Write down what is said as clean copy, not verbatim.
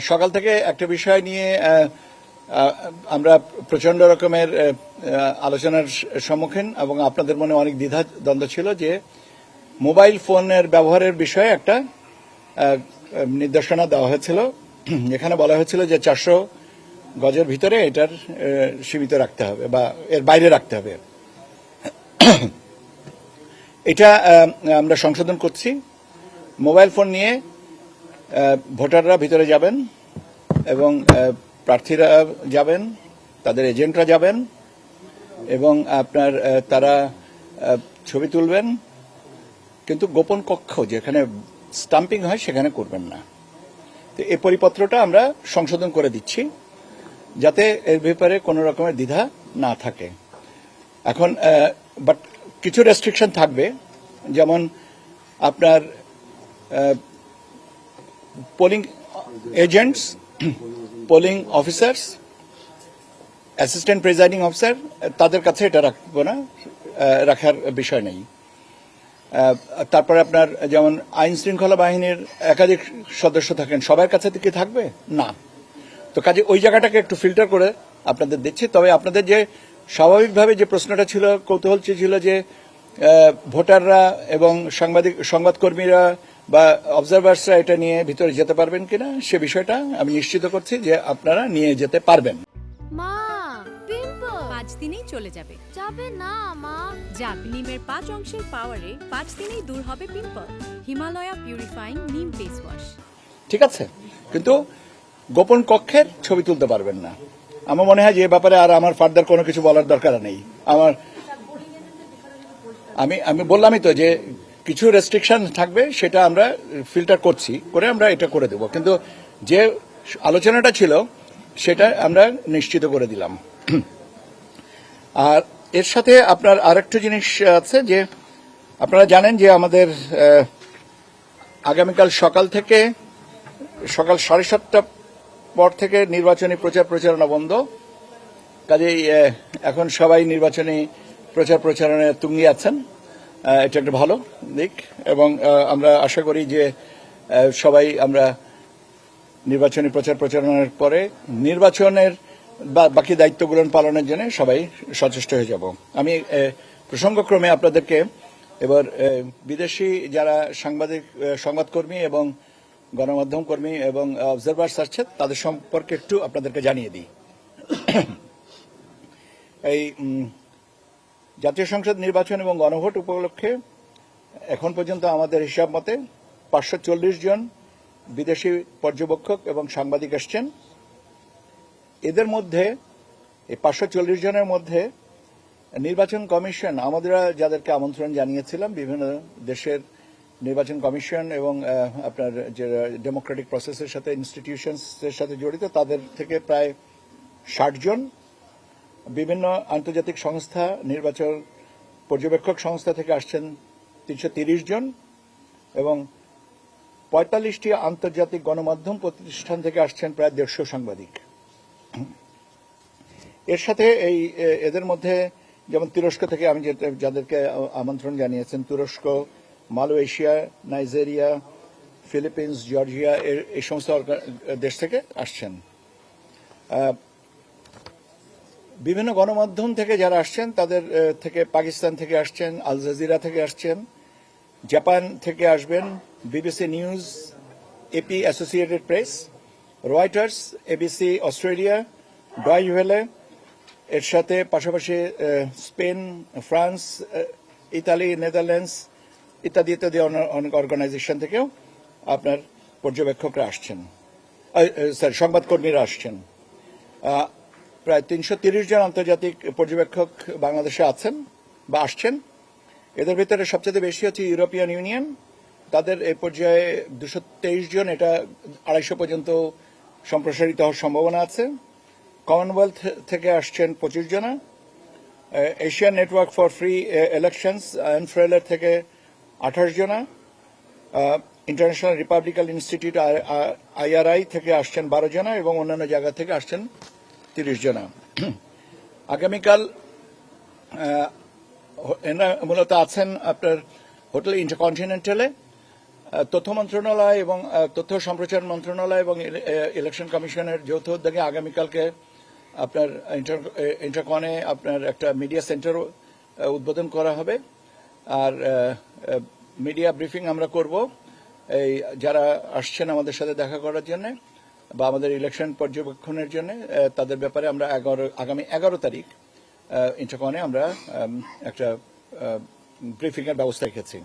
সকাল থেকে একটা বিষয় নিয়ে আমরা প্রচন্ড রকমের আলোচনার সম্মুখীন এবং আপনাদের মনে অনেক দ্বিধা দ্বন্দ্ব ছিল যে মোবাইল ফোনের ব্যবহারের বিষয়ে একটা নির্দেশনা দেওয়া হয়েছিল। এখানে বলা হয়েছিল যে 400 গজের ভিতরে এটার সীমিত রাখতে হবে বা এর বাইরে রাখতে হবে। এটা আমরা সংশোধন করছি। মোবাইল ফোন নিয়ে ভোটাররা ভিতরে যাবেন এবং প্রার্থীরা যাবেন, তাদের এজেন্টরা যাবেন এবং আপনার তারা ছবি তুলবেন, কিন্তু গোপন কক্ষ যেখানে স্টাম্পিং হয় সেখানে করবেন না। তো এই পরিপত্রটা আমরা সংশোধন করে দিচ্ছি যাতে এর ব্যাপারে কোনো রকমের দ্বিধা না থাকে। এখন বাট কিছু রেস্ট্রিকশন থাকবে, যেমন আপনার polling agents, polling officers, assistant presiding officer, তাদের কাছে এটা রাখবো না, রাখার বিষয় নেই। তারপরে আপনার যেমন আইন শৃঙ্খলা বাহিনীর একাধিক সদস্য থাকেন, সবার কাছে কি থাকবে না। তো কাজে ওই জায়গাটাকে একটু ফিল্টার করে আপনাদের দিচ্ছি। তবে আপনাদের যে স্বাভাবিকভাবে যে প্রশ্নটা ছিল, কৌতূহল ছিল যে ভোটাররা এবং সংবাদকর্মীরা বা অবজারভার্সরা এটা নিয়ে ভিতরে যেতে পারবেন কিনা, সে বিষয়টা আমি নিশ্চিত করছি যে আপনারা নিয়ে যেতে পারবেন। মা, পিম্পল 5 দিনেই চলে যাবে। যাবে না মা। যাক, নিমের 5 অংশের পাওয়ারে 5 দিনেই দূর হবে পিম্পল। হিমালয়া পিউরিফাইং নিম ফেস ওয়াশ। ঠিক আছে, কিন্তু গোপন কক্ষের ছবি তুলতে পারবেন না। আমার মনে হয় যে এ ব্যাপারে আর আমার ফার্দার কোনো কিছু বলার দরকার নেই। আমি বললামই তো যে কিছু রেস্ট্রিকশন থাকবে, সেটা আমরা ফিল্টার করছি, করে আমরা এটা করে দেব, কিন্তু যে আলোচনাটা ছিল সেটা আমরা নিশ্চিত করে দিলাম। আর এর সাথে আপনার আরেকটা জিনিস আছে যে আপনারা জানেন যে আমাদের আগামীকাল সকাল 7:30 পর থেকে নির্বাচনী প্রচারণা বন্ধ। কাজেই এখন সবাই নির্বাচনী প্রচারণায় তুঙ্গে আছেন। এটা একটা ভালো দিক এবং আমরা আশা করি যে সবাই আমরা নির্বাচনী প্রচারণার পরে নির্বাচনের বাকি দায়িত্বগুলো পালনের জন্য সবাই সচেষ্ট হয়ে যাব। আমি প্রসঙ্গক্রমে আপনাদেরকে এবার বিদেশি যারা সংবাদকর্মী এবং গণমাধ্যম কর্মী এবং অবজারভার্স আছে তাদের সম্পর্কে একটু আপনাদেরকে জানিয়ে দিই। এই জাতীয় সংসদ নির্বাচন এবং গণভোট উপলক্ষে এখন পর্যন্ত আমাদের হিসাব মতে 540 জন বিদেশি পর্যবেক্ষক এবং সাংবাদিক এসছেন। এদের মধ্যে এই 540 জনের মধ্যে নির্বাচন কমিশন আমাদের যাদেরকে আমন্ত্রণ জানিয়েছিলাম, বিভিন্ন দেশের নির্বাচন কমিশন এবং আপনার যে ডেমোক্রেটিক প্রসেসের সাথে ইনস্টিটিউশনসের সাথে জড়িত, তাদের থেকে প্রায় 60 জন, বিভিন্ন আন্তর্জাতিক সংস্থা, নির্বাচন পর্যবেক্ষক সংস্থা থেকে আসছেন 330 জন এবং 45টি আন্তর্জাতিক গণমাধ্যম প্রতিষ্ঠান থেকে আসছেন প্রায় 150 সাংবাদিক। এর সাথে এদের মধ্যে যেমন তুরস্ক থেকে আমি যাদেরকে আমন্ত্রণ জানিয়েছেন, তুরস্ক, মালয়েশিয়া, নাইজেরিয়া, ফিলিপিন্স, জর্জিয়া, এই সমস্ত দেশ থেকে আসছেন। বিভিন্ন গণমাধ্যম থেকে যারা আসছেন তাদের থেকে পাকিস্তান থেকে আসছেন, আল জাজিরা থেকে আসছেন, জাপান থেকে আসবেন, BBC news, AP associated press, Reuters, ABC Australia, Deutsche Welle, এর সাথে পাশাপাশি স্পেন, ফ্রান্স, ইতালি, নেদারল্যান্ডস ইত্যাদি ইত্যাদি অনেক অর্গানাইজেশন থেকেও আপনার পর্যবেক্ষকরা আসছেন, সংবাদকর্মীরা আসছেন। প্রায় 330 জন আন্তর্জাতিক পর্যবেক্ষক বাংলাদেশে আছেন বা আসছেন। এদের ভিতরে সবচেয়ে বেশি হচ্ছে ইউরোপিয়ান ইউনিয়ন, তাদের এই পর্যায়ে 223 জন, এটা 250 পর্যন্ত সম্প্রসারিত হওয়ার সম্ভাবনা আছে। কমনওয়েলথ থেকে আসছেন 25 জনা, Asian network for free elections এনফ্রেলের থেকে 28 জনা, ইন্টারন্যাশনাল রিপাবলিকান ইনস্টিটিউট IRI থেকে আসছেন 12 জনা এবং অন্যান্য জায়গা থেকে আসছেন 30 জনা। আগামীকাল এরা মূলত আছেন আপনার হোটেল ইন্টারকন্টিনেন্টালে, তথ্য মন্ত্রণালয় এবং তথ্য সম্প্রচার মন্ত্রণালয় এবং ইলেকশন কমিশনের যৌথ উদ্যোগে আগামীকালকে আপনার ইন্টারকনে আপনার একটা মিডিয়া সেন্টার উদ্বোধন করা হবে। আর মিডিয়া ব্রিফিং আমরা করব এই যারা আসছেন আমাদের সাথে দেখা করার জন্য বা আমাদের ইলেকশন পর্যবেক্ষণের জন্য, তাদের ব্যাপারে আমরা আগামী 11 তারিখ ইন্টারকনে আমরা একটা ব্রিফিং এর ব্যবস্থা রেখেছি।